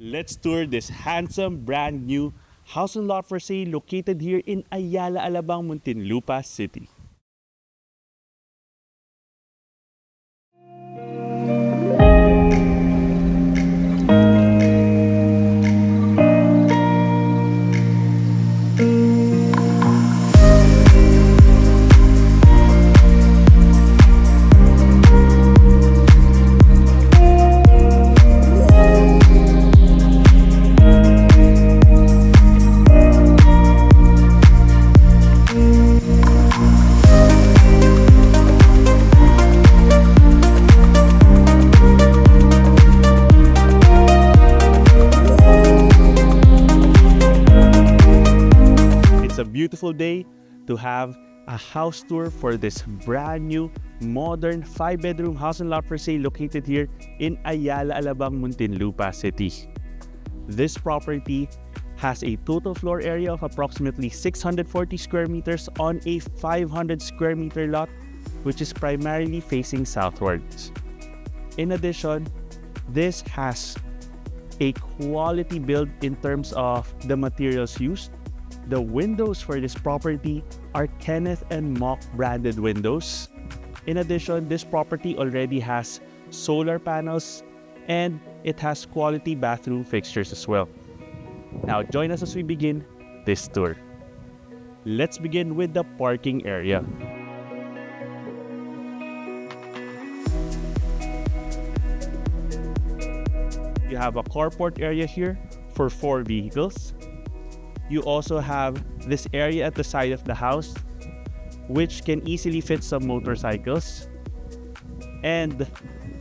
Let's tour this handsome brand new house and lot for sale located here in Ayala Alabang, Muntinlupa City. A beautiful day to have a house tour for this brand new modern 5-bedroom house and lot for sale located here in Ayala Alabang, Muntinlupa City. This property has a total floor area of approximately 640 square meters on a 500 square meter lot, which is primarily facing southwards. In addition, this has a quality build in terms of the materials used. The windows for this property are Kenneth and Mock branded windows. In addition, this property already has solar panels and it has quality bathroom fixtures as well. Now join us as we begin this tour. Let's begin with the parking area. You have a carport area here for 4 vehicles. You also have this area at the side of the house, which can easily fit some motorcycles. And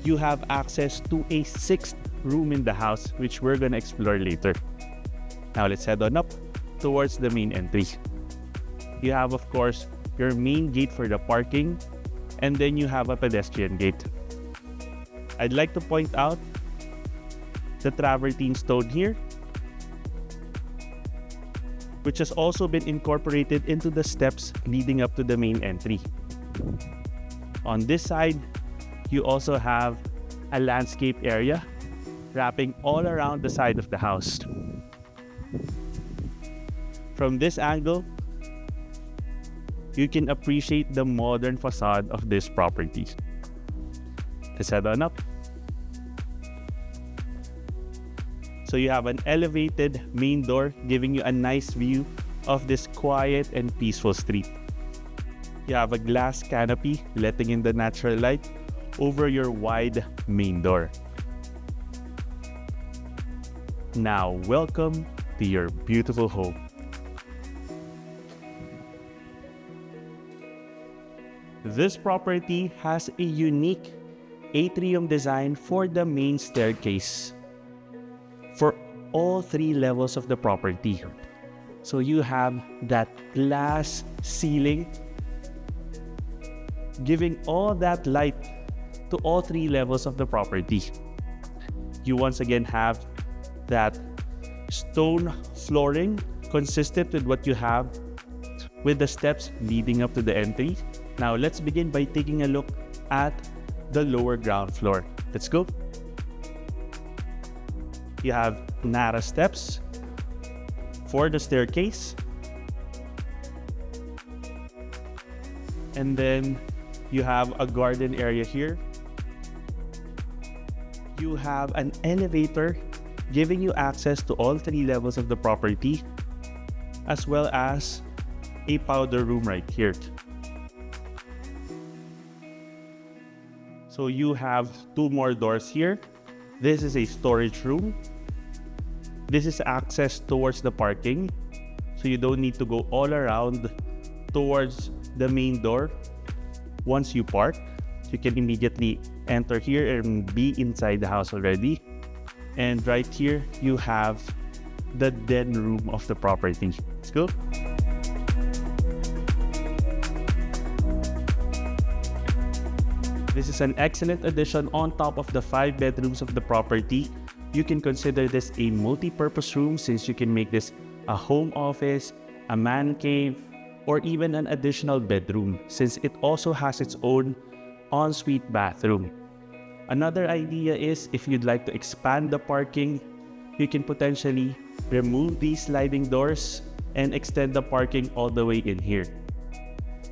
you have access to a 6th room in the house, which we're gonna explore later. Now let's head on up towards the main entry. You have, of course, your main gate for the parking, and then you have a pedestrian gate. I'd like to point out the travertine stone here, which has also been incorporated into the steps leading up to the main entry. On this side, you also have a landscape area wrapping all around the side of the house. From this angle, you can appreciate the modern facade of this property. Let's head on up. So you have an elevated main door giving you a nice view of this quiet and peaceful street. You have a glass canopy letting in the natural light over your wide main door. Now welcome to your beautiful home. This property has a unique atrium design for the main staircase for all 3 levels of the property. So you have that glass ceiling giving all that light to all 3 levels of the property. You once again have that stone flooring consistent with what you have with the steps leading up to the entry. Now let's begin by taking a look at the lower ground floor. Let's go. You have Narra steps for the staircase. And then you have a garden area here. You have an elevator giving you access to all 3 levels of the property, as well as a powder room right here. So you have 2 more doors here. This is a storage room. This is access towards the parking, so you don't need to go all around towards the main door. Once you park, you can immediately enter here and be inside the house already. And right here, you have the den room of the property. Let's go. This is an excellent addition on top of the 5 bedrooms of the property. You can consider this a multi-purpose room since you can make this a home office, a man cave, or even an additional bedroom since it also has its own ensuite bathroom. Another idea is if you'd like to expand the parking, you can potentially remove these sliding doors and extend the parking all the way in here.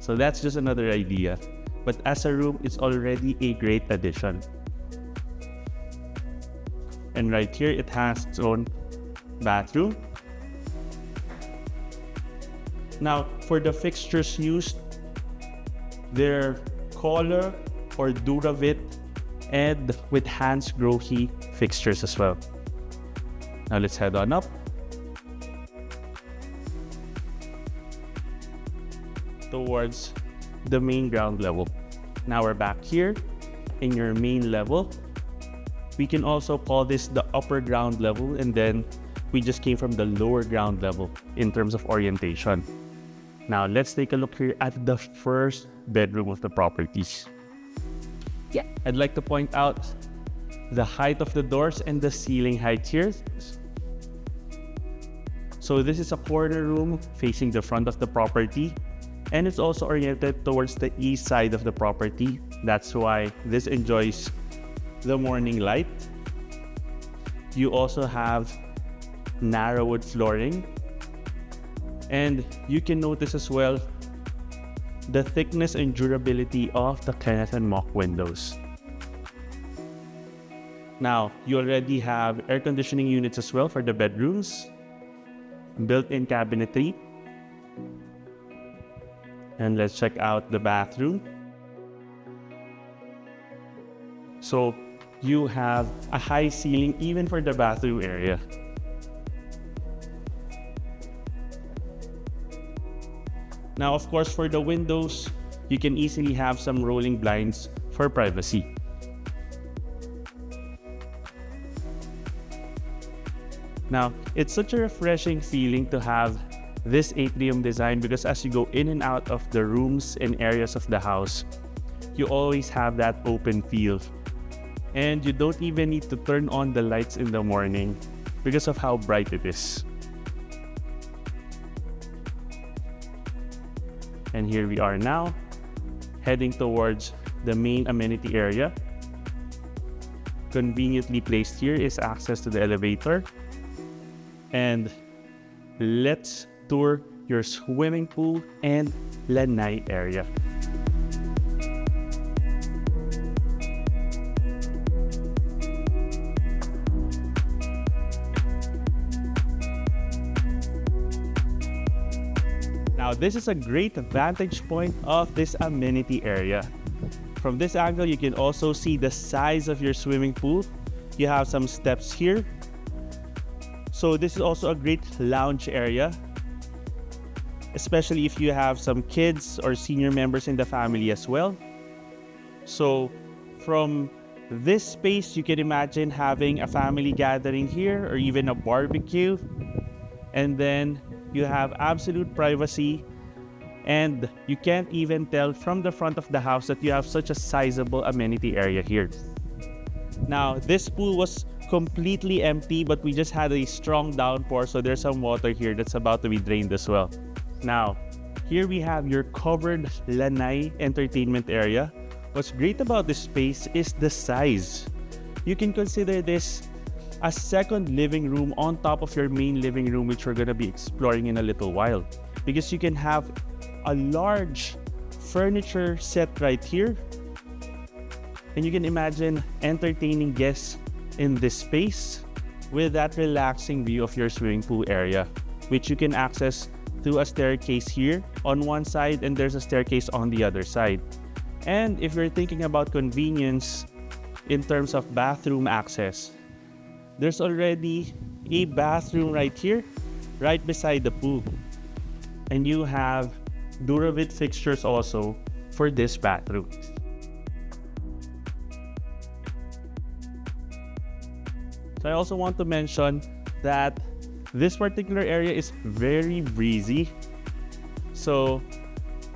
So that's just another idea. But as a room, it's already a great addition. And right here, it has its own bathroom. Now, for the fixtures used, they're color or Duravit and with Hans Grohe fixtures as well. Now let's head on up. Towards the main ground level. Now we're back here in your main level. We can also call this the upper ground level, and then we just came from the lower ground level in terms of orientation. Now let's take a look here at the first bedroom of the properties. Yeah, I'd like to point out the height of the doors and the ceiling height here. So this is a corner room facing the front of the property, and it's also oriented towards the east side of the property. That's why this enjoys the morning light. You also have narrow wood flooring, and you can notice as well the thickness and durability of the Kenneth and mock windows. Now, you already have air conditioning units as well for the bedrooms, built-in cabinetry. And let's check out the bathroom. So you have a high ceiling even for the bathroom area. Now, of course, for the windows, you can easily have some rolling blinds for privacy. Now, it's such a refreshing feeling to have this atrium design, because as you go in and out of the rooms and areas of the house, you always have that open feel. And you don't even need to turn on the lights in the morning because of how bright it is. And here we are now, heading towards the main amenity area. Conveniently placed here is access to the elevator. And let's tour your swimming pool and Lanai area. Now, this is a great vantage point of this amenity area. From this angle, you can also see the size of your swimming pool. You have some steps here. So this is also a great lounge area, especially if you have some kids or senior members in the family as well. So from this space, you can imagine having a family gathering here or even a barbecue. And then you have absolute privacy, and you can't even tell from the front of the house that you have such a sizable amenity area here. Now, this pool was completely empty, but we just had a strong downpour, so there's some water here that's about to be drained as well. Now, here we have your covered Lanai entertainment area. What's great about this space is the size. You can consider this a second living room on top of your main living room, which we're gonna be exploring in a little while, because you can have a large furniture set right here, and you can imagine entertaining guests in this space with that relaxing view of your swimming pool area, which you can access through a staircase here on one side, and there's a staircase on the other side. And if you're thinking about convenience in terms of bathroom access, there's already a bathroom right here, right beside the pool. And you have Duravit fixtures also for this bathroom. So I also want to mention that this particular area is very breezy. So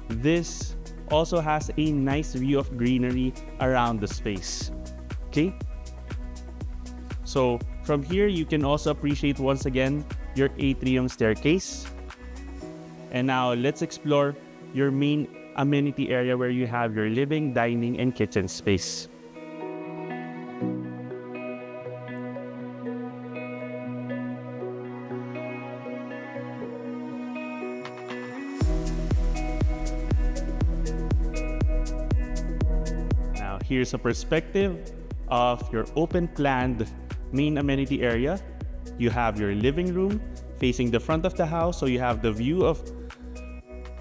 this also has a nice view of greenery around the space. Okay? So from here, you can also appreciate once again your atrium staircase. And now let's explore your main amenity area where you have your living, dining, and kitchen space. here's a perspective of your open planned main amenity area. You have your living room facing the front of the house, so you have the view of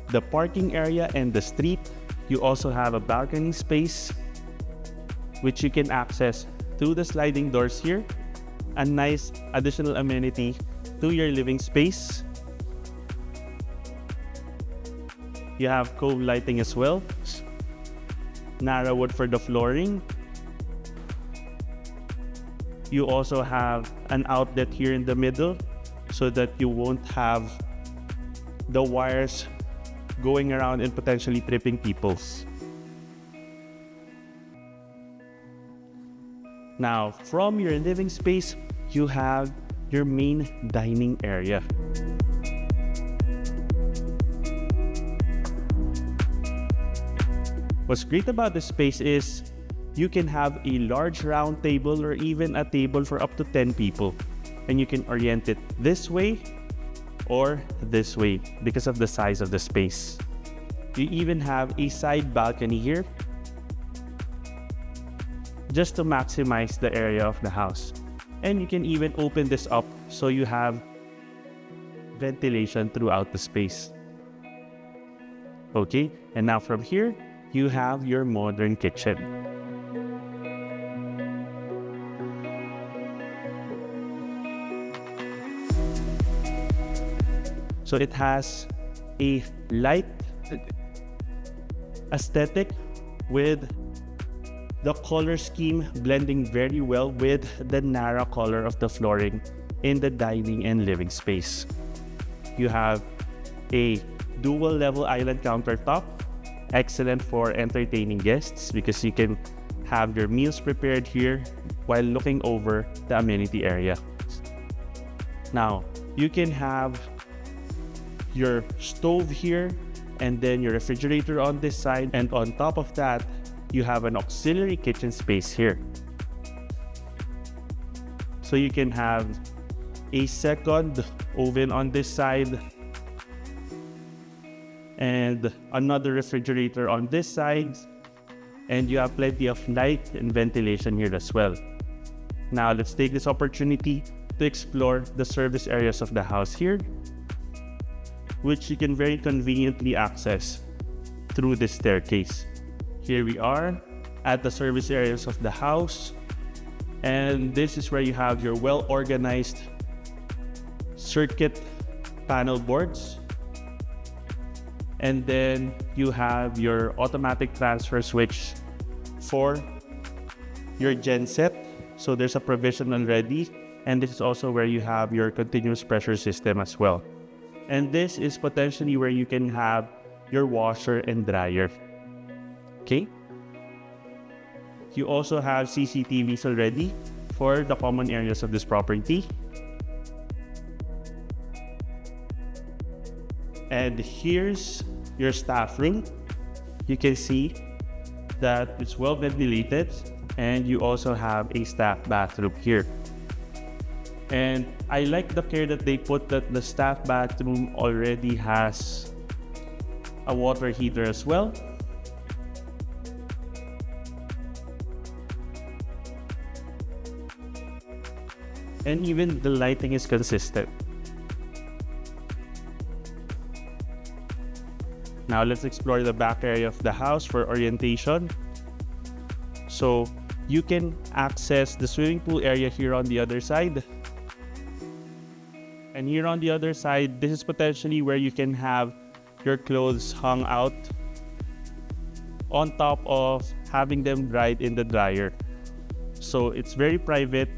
the parking area and the street. You also have a balcony space which you can access through the sliding doors here. A nice additional amenity to your living space. You have cove lighting as well. Narra wood for the flooring. You also have an outlet here in the middle so that you won't have the wires going around and potentially tripping people. Now, from your living space, you have your main dining area. What's great about this space is you can have a large round table or even a table for up to 10 people. And you can orient it this way or this way because of the size of the space. You even have a side balcony here just to maximize the area of the house. And you can even open this up so you have ventilation throughout the space. Okay, and now from here, you have your modern kitchen. So it has a light aesthetic with the color scheme blending very well with the Narra color of the flooring in the dining and living space. You have a dual level island countertop, excellent for entertaining guests because you can have your meals prepared here while looking over the amenity area. Now, you can have your stove here and then your refrigerator on this side, and on top of that you have an auxiliary kitchen space here. So you can have a second oven on this side and another refrigerator on this side, and you have plenty of light and ventilation here as well. Now let's take this opportunity to explore the service areas of the house here, which you can very conveniently access through this staircase. Here we are at the service areas of the house, and this is where you have your well-organized circuit panel boards, and then you have your automatic transfer switch for your genset. So there's a provision already, and this is also where you have your continuous pressure system as well. And this is potentially where you can have your washer and dryer. Okay? You also have CCTVs already for the common areas of this property. And here's your staff room. You can see that it's well ventilated, and you also have a staff bathroom here. And I like the care that they put that the staff bathroom already has a water heater as well. And even the lighting is consistent. Now let's explore the back area of the house for orientation. So you can access the swimming pool area here on the other side. And here on the other side, this is potentially where you can have your clothes hung out on top of having them dried in the dryer. So it's very private.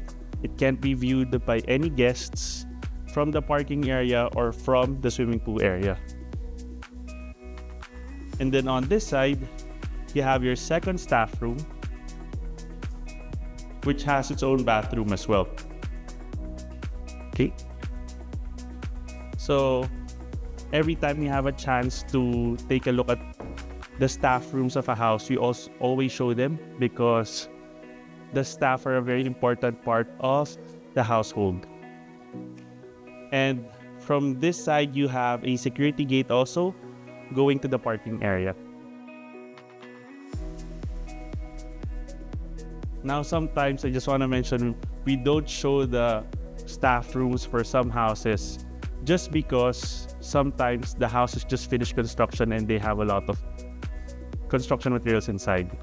It can't be viewed by any guests from the parking area or from the swimming pool area. And then on this side, you have your second staff room, which has its own bathroom as well. Okay. So every time you have a chance to take a look at the staff rooms of a house, we also always show them because the staff are a very important part of the household. And from this side, you have a security gate also going to the parking area. Now, sometimes I just want to mention, we don't show the staff rooms for some houses just because sometimes the house is just finished construction and they have a lot of construction materials inside.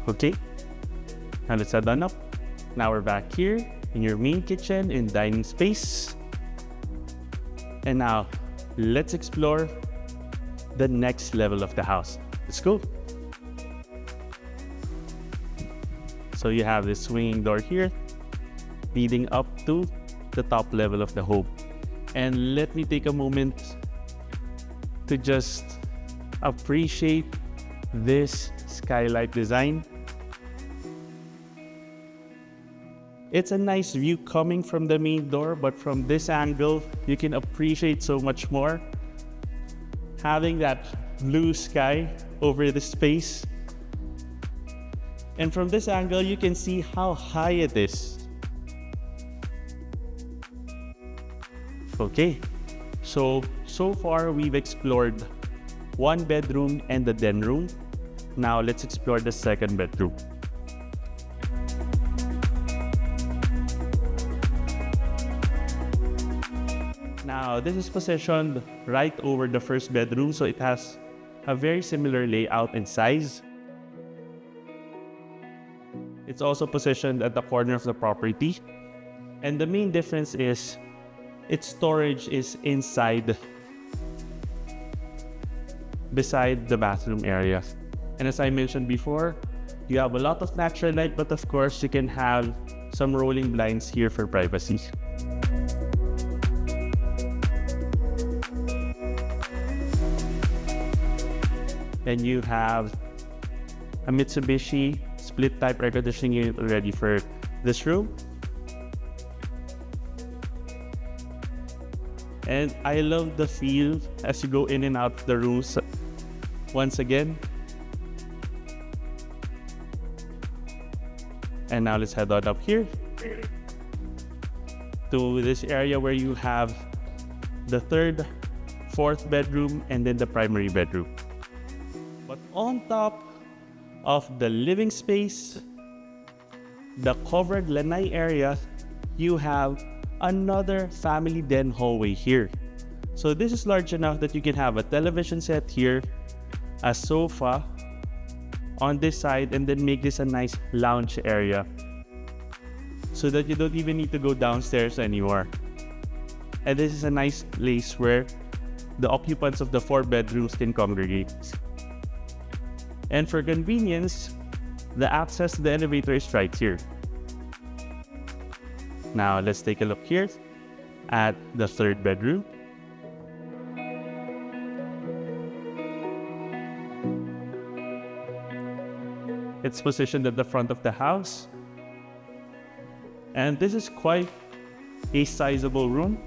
Okay, now let's head on up. Now we're back here in your main kitchen and dining space. And now let's explore the next level of the house. Let's go. So you have this swinging door here leading up to the top level of the home. And let me take a moment to just appreciate this skylight design. It's a nice view coming from the main door, but from this angle, you can appreciate so much more. Having that blue sky over the space. And from this angle, you can see how high it is. Okay, so far we've explored one bedroom and the den room. Now let's explore the second bedroom. Now this is positioned right over the first bedroom, so it has a very similar layout and size. It's also positioned at the corner of the property. And the main difference is its storage is inside, beside the bathroom area. And as I mentioned before, you have a lot of natural light, but of course you can have some rolling blinds here for privacy. And you have a Mitsubishi split type air conditioning unit already for this room. And I love the feel as you go in and out of the rooms once again. And now let's head on up here to this area where you have the third, fourth bedroom, and then the primary bedroom. But on top of the living space, the covered lanai area, you have another family den hallway here. So this is large enough that you can have a television set here, a sofa on this side, and then make this a nice lounge area so that you don't even need to go downstairs anymore. And this is a nice place where the occupants of the 4 bedrooms can congregate. And for convenience, the access to the elevator is right here. Now let's take a look here at the third bedroom. It's positioned at the front of the house. And this is quite a sizable room.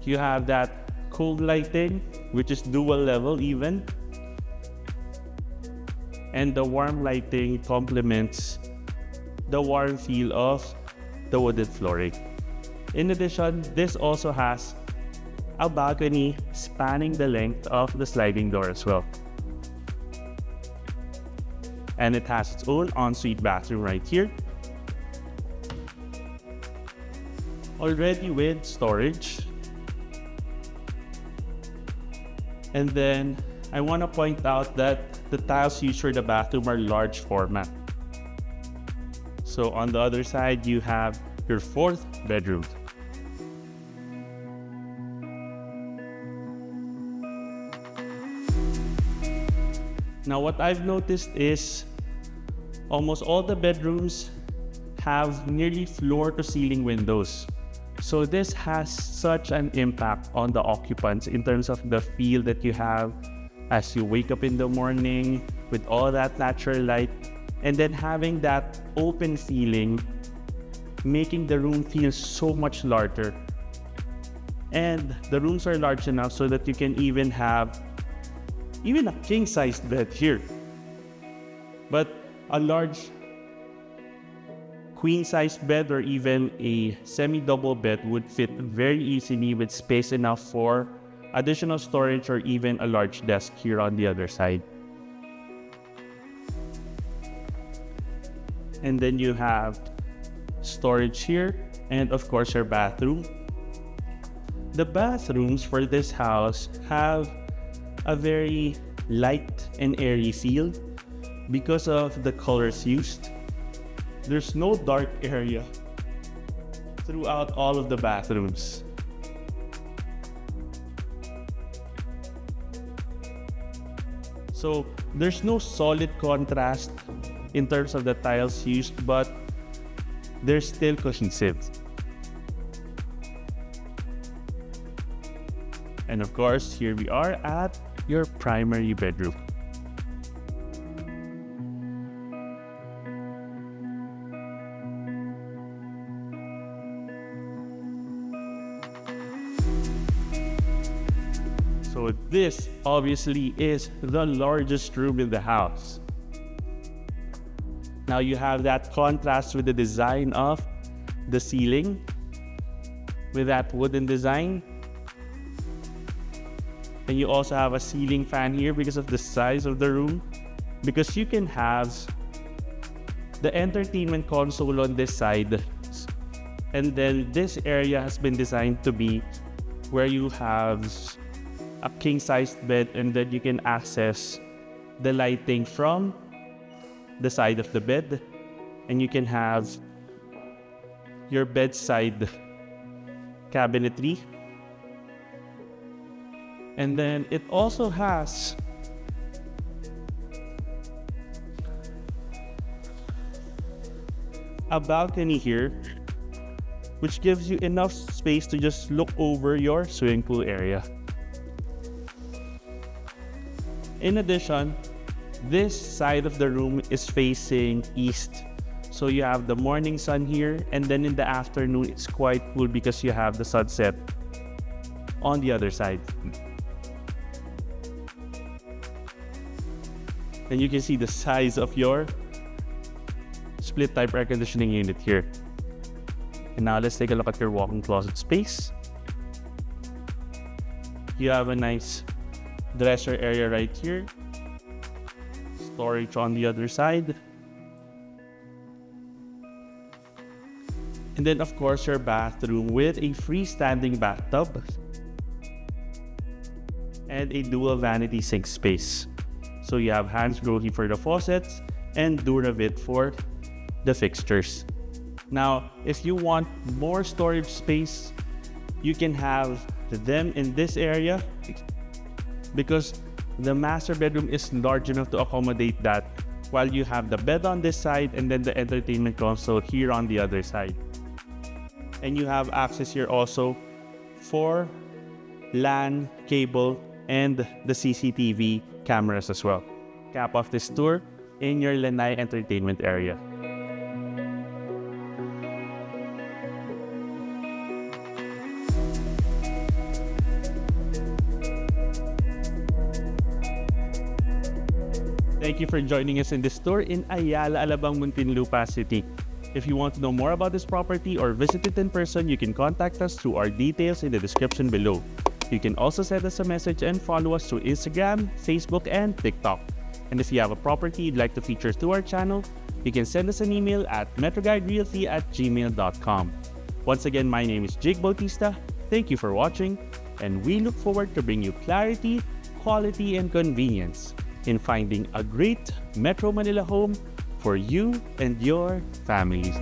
You have that cold lighting, which is dual level even. And the warm lighting complements the warm feel of the wooden flooring. In addition, this also has a balcony spanning the length of the sliding door as well. And it has its own ensuite bathroom right here. Already with storage. And then I want to point out that the tiles used for the bathroom are large format. So on the other side, you have your fourth bedroom. Now what I've noticed is almost all the bedrooms have nearly floor to ceiling windows. So this has such an impact on the occupants in terms of the feel that you have as you wake up in the morning with all that natural light, and then having that open feeling, making the room feel so much larger. And the rooms are large enough so that you can even have a king-sized bed here. But a large queen-sized bed or even a semi-double bed would fit very easily with space enough for additional storage or even a large desk here on the other side. And then you have storage here, and of course your bathroom. The bathrooms for this house have a very light and airy feel because of the colors used. There's no dark area throughout all of the bathrooms. So there's no solid contrast in terms of the tiles used, but they're still cohesive. And of course, here we are at your primary bedroom. So this obviously is the largest room in the house. Now you have that contrast with the design of the ceiling, with that wooden design. And you also have a ceiling fan here because of the size of the room, because you can have the entertainment console on this side, and then this area has been designed to be where you have a king-sized bed, and then you can access the lighting from the side of the bed, and you can have your bedside cabinetry. And then it also has a balcony here, which gives you enough space to just look over your swimming pool area. In addition, this side of the room is facing east. So you have the morning sun here, and then in the afternoon it's quite cool because you have the sunset on the other side. And you can see the size of your split type air conditioning unit here. And now let's take a look at your walk-in closet space. You have a nice dresser area right here. Storage on the other side. And then of course your bathroom with a freestanding bathtub and a dual vanity sink space. So you have Grohe for the faucets and Duravit for the fixtures. Now, if you want more storage space, you can have them in this area because the master bedroom is large enough to accommodate that, while you have the bed on this side and then the entertainment console here on the other side. And you have access here also for LAN, cable, and the CCTV cameras as well. Cap off this tour in your Lanai entertainment area. Thank you for joining us in this tour in Ayala Alabang, Muntinlupa City. If you want to know more about this property or visit it in person, you can contact us through our details in the description below. You can also send us a message and follow us through Instagram, Facebook, and TikTok. And if you have a property you'd like to feature through our channel, you can send us an email at metroguiderealty@gmail.com. Once again, my name is Jake Bautista. Thank you for watching, and we look forward to bring you clarity, quality, and convenience in finding a great Metro Manila home for you and your families.